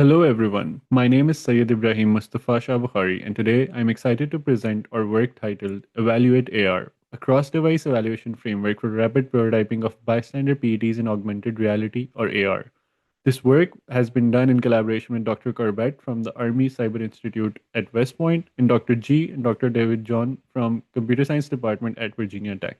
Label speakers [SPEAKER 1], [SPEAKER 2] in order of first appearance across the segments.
[SPEAKER 1] Hello everyone, my name is Syed Ibrahim Mustafa Shah Bukhari, and today I'm excited to present our work titled EvaluatAR, a cross-device evaluation framework for rapid prototyping of bystander PETs in augmented reality or AR. This work has been done in collaboration with Dr. Corbett from the Army Cyber Institute at West Point and Dr. G and Dr. David John from Computer Science Department at Virginia Tech.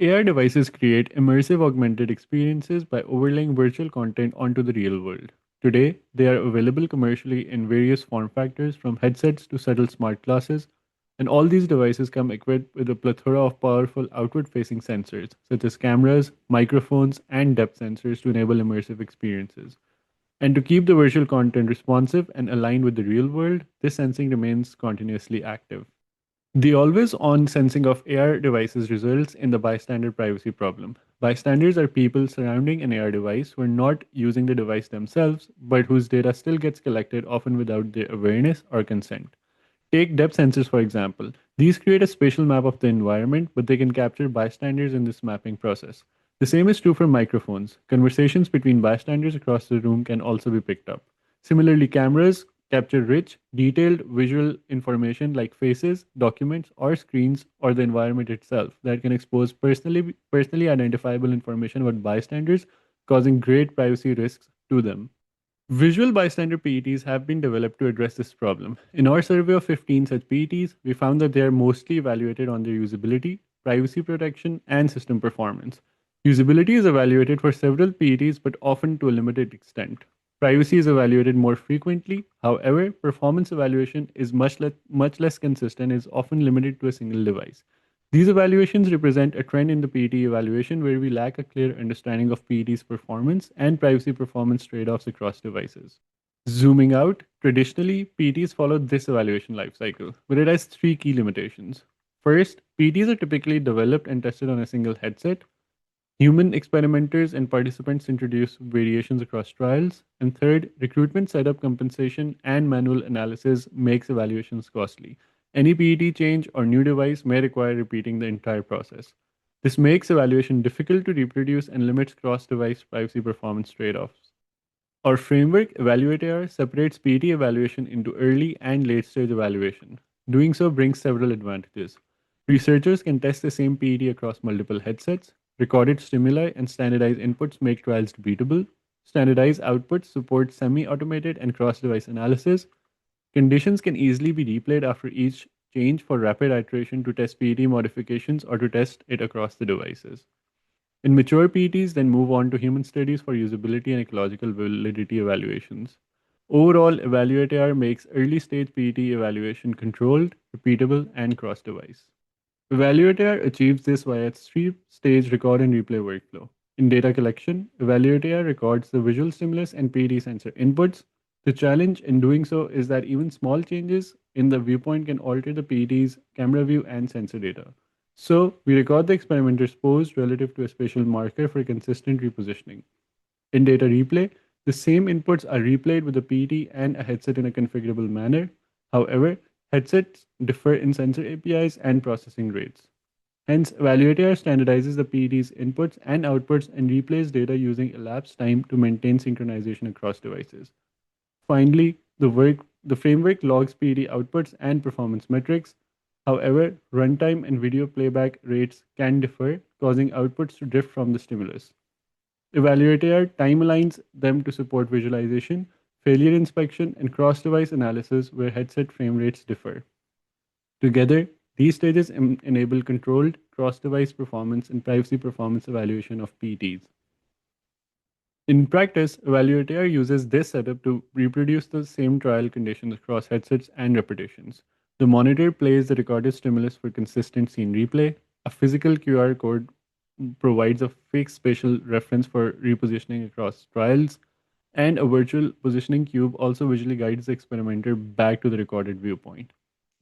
[SPEAKER 1] AR devices create immersive augmented experiences by overlaying virtual content onto the real world. Today, they are available commercially in various form factors from headsets to subtle smart glasses, and all these devices come equipped with a plethora of powerful outward facing sensors, such as cameras, microphones, and depth sensors to enable immersive experiences. And to keep the virtual content responsive and aligned with the real world, this sensing remains continuously active. The always on sensing of AR devices results in the bystander privacy problem. Bystanders are people surrounding an AR device who are not using the device themselves, but whose data still gets collected, often without their awareness or consent. Take depth sensors, for example. These create a spatial map of the environment, but they can capture bystanders in this mapping process. The same is true for microphones. Conversations between bystanders across the room can also be picked up. Similarly, cameras capture rich, detailed visual information like faces, documents, or screens, or the environment itself that can expose personally identifiable information about bystanders, causing great privacy risks to them. Visual bystander PETs have been developed to address this problem. In our survey of 15 such PETs, we found that they are mostly evaluated on their usability, privacy protection, and system performance. Usability is evaluated for several PETs, but often to a limited extent. Privacy is evaluated more frequently. However, performance evaluation is much less consistent and is often limited to a single device. These evaluations represent a trend in the PET evaluation where we lack a clear understanding of PET's performance and privacy performance trade offs across devices. Zooming out, traditionally, PETs followed this evaluation lifecycle, but it has three key limitations. First, PETs are typically developed and tested on a single headset. Human experimenters and participants introduce variations across trials. And third, recruitment, setup, compensation, and manual analysis makes evaluations costly. Any PET change or new device may require repeating the entire process. This makes evaluation difficult to reproduce and limits cross device privacy performance trade offs. Our framework, EvaluatAR, separates PET evaluation into early and late stage evaluation. Doing so brings several advantages. Researchers can test the same PET across multiple headsets. Recorded stimuli and standardized inputs make trials repeatable. Standardized outputs support semi automated and cross device analysis. Conditions can easily be replayed after each change for rapid iteration to test PET modifications or to test it across the devices. In mature PETs, then move on to human studies for usability and ecological validity evaluations. Overall, EvaluatAR makes early stage PET evaluation controlled, repeatable, and cross device. EvaluatAR achieves this via its three-stage record and replay workflow. In data collection, EvaluatAR records the visual stimulus and PD sensor inputs. The challenge in doing so is that even small changes in the viewpoint can alter the PD's camera view and sensor data. So, we record the experimenter's pose relative to a spatial marker for consistent repositioning. In data replay, the same inputs are replayed with a PD and a headset in a configurable manner. However, headsets differ in sensor APIs and processing rates. Hence, EvaluatAR standardizes the PED's inputs and outputs and replays data using elapsed time to maintain synchronization across devices. Finally, the framework logs PED outputs and performance metrics. However, runtime and video playback rates can differ, causing outputs to drift from the stimulus. EvaluatAR time aligns them to support visualization, failure inspection, and cross device analysis where headset frame rates differ. Together, these stages enable controlled cross device performance and privacy performance evaluation of PETs. In practice, EvaluatAR uses this setup to reproduce the same trial conditions across headsets and repetitions. The monitor plays the recorded stimulus for consistent scene replay. A physical QR code provides a fixed spatial reference for repositioning across trials, and a virtual positioning cube also visually guides the experimenter back to the recorded viewpoint.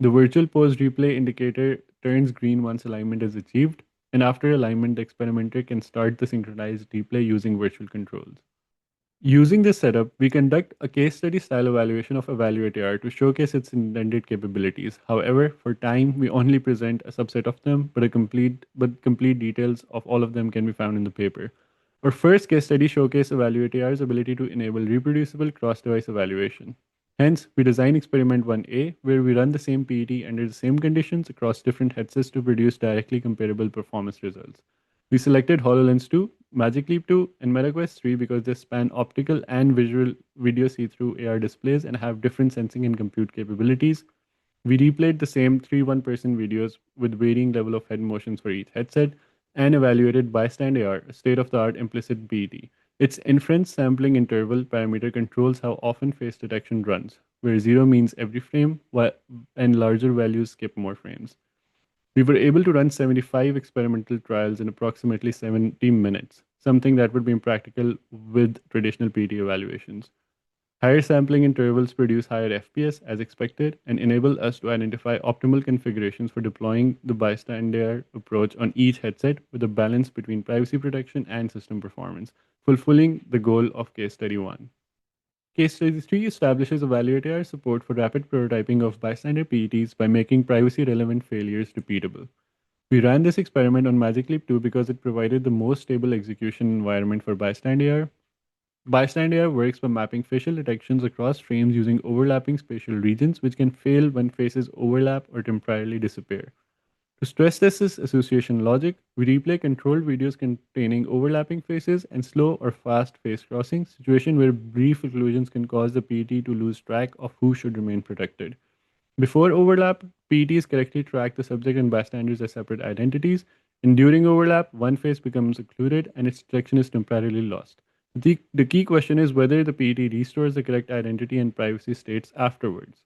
[SPEAKER 1] The virtual pose replay indicator turns green once alignment is achieved, and after alignment, the experimenter can start the synchronized replay using virtual controls. Using this setup, we conduct a case study style evaluation of EvaluatAR to showcase its intended capabilities. However, for time, we only present a subset of them, but complete details of all of them can be found in the paper. Our first case study showcased EvaluatAR's ability to enable reproducible cross-device evaluation. Hence, we designed experiment 1A, where we run the same PET under the same conditions across different headsets to produce directly comparable performance results. We selected HoloLens 2, Magic Leap 2, and MetaQuest 3 because they span optical and visual video see-through AR displays and have different sensing and compute capabilities. We replayed the same 3 one-person videos with varying level of head motions for each headset and evaluated Bystander, a state-of-the-art implicit BT. Its inference sampling interval parameter controls how often face detection runs, where 0 means every frame and larger values skip more frames. We were able to run 75 experimental trials in approximately 70 minutes, something that would be impractical with traditional PT evaluations. Higher sampling intervals produce higher FPS as expected and enable us to identify optimal configurations for deploying the bystander approach on each headset with a balance between privacy protection and system performance, fulfilling the goal of case study 1. Case study 3 establishes EvaluatAR support for rapid prototyping of bystander PETs by making privacy relevant failures repeatable. We ran this experiment on Magic Leap 2 because it provided the most stable execution environment for bystander. Bystander works by mapping facial detections across frames using overlapping spatial regions, which can fail when faces overlap or temporarily disappear. To stress test this association logic, we replay controlled videos containing overlapping faces and slow or fast face crossing, situation where brief occlusions can cause the PT to lose track of who should remain protected. Before overlap, PETs correctly track the subject and bystanders as separate identities, and during overlap, one face becomes occluded and its detection is temporarily lost. The key question is whether the PET restores the correct identity and privacy states afterwards.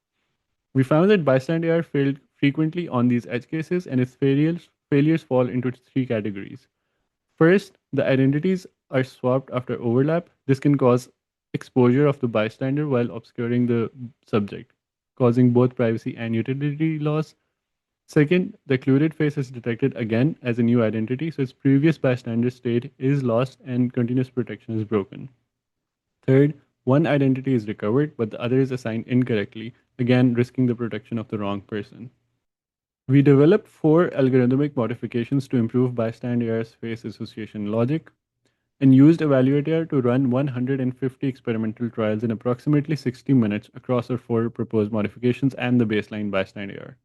[SPEAKER 1] We found that bystander failed frequently on these edge cases, and its failures fall into 3 categories. First, the identities are swapped after overlap. This can cause exposure of the bystander while obscuring the subject, causing both privacy and utility loss. Second, the occluded face is detected again as a new identity, so its previous bystander state is lost and continuous protection is broken. Third, one identity is recovered, but the other is assigned incorrectly, again risking the protection of the wrong person. We developed 4 algorithmic modifications to improve bystander's face association logic and used EvaluatAR to run 150 experimental trials in approximately 60 minutes across our 4 proposed modifications and the baseline bystander.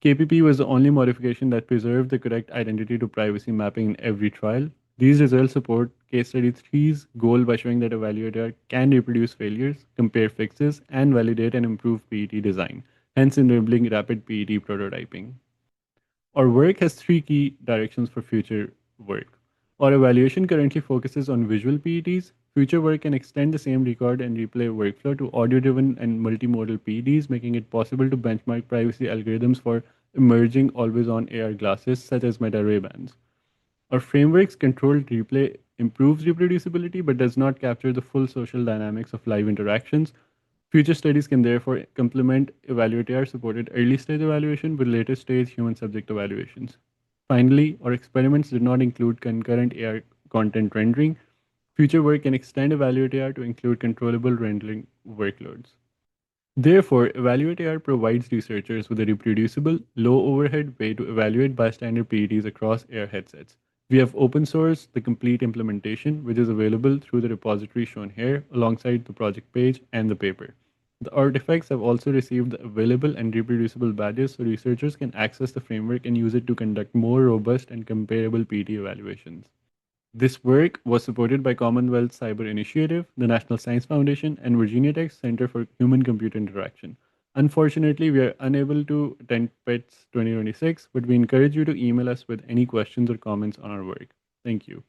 [SPEAKER 1] KPP was the only modification that preserved the correct identity to privacy mapping in every trial. These results support case study 3's goal by showing that EvaluatAR can reproduce failures, compare fixes, and validate and improve PET design, hence enabling rapid PET prototyping. Our work has 3 key directions for future work. Our evaluation currently focuses on visual PETs. Future work can extend the same record and replay workflow to audio driven and multimodal PETs, making it possible to benchmark privacy algorithms for emerging always on AR glasses such as Meta Ray Bans. Our framework's controlled replay improves reproducibility but does not capture the full social dynamics of live interactions. Future studies can therefore complement EvaluatAR supported early stage evaluation with later stage human subject evaluations. Finally, our experiments did not include concurrent AR content rendering. Future work can extend EvaluatAR to include controllable rendering workloads. Therefore, EvaluatAR provides researchers with a reproducible, low overhead way to evaluate bystander PETs across AR headsets. We have open sourced the complete implementation, which is available through the repository shown here, alongside the project page and the paper. The artifacts have also received the available and reproducible badges so researchers can access the framework and use it to conduct more robust and comparable PET evaluations. This work was supported by Commonwealth Cyber Initiative, the National Science Foundation, and Virginia Tech's Center for Human-Computer Interaction. Unfortunately, we are unable to attend PETS 2026, but we encourage you to email us with any questions or comments on our work. Thank you.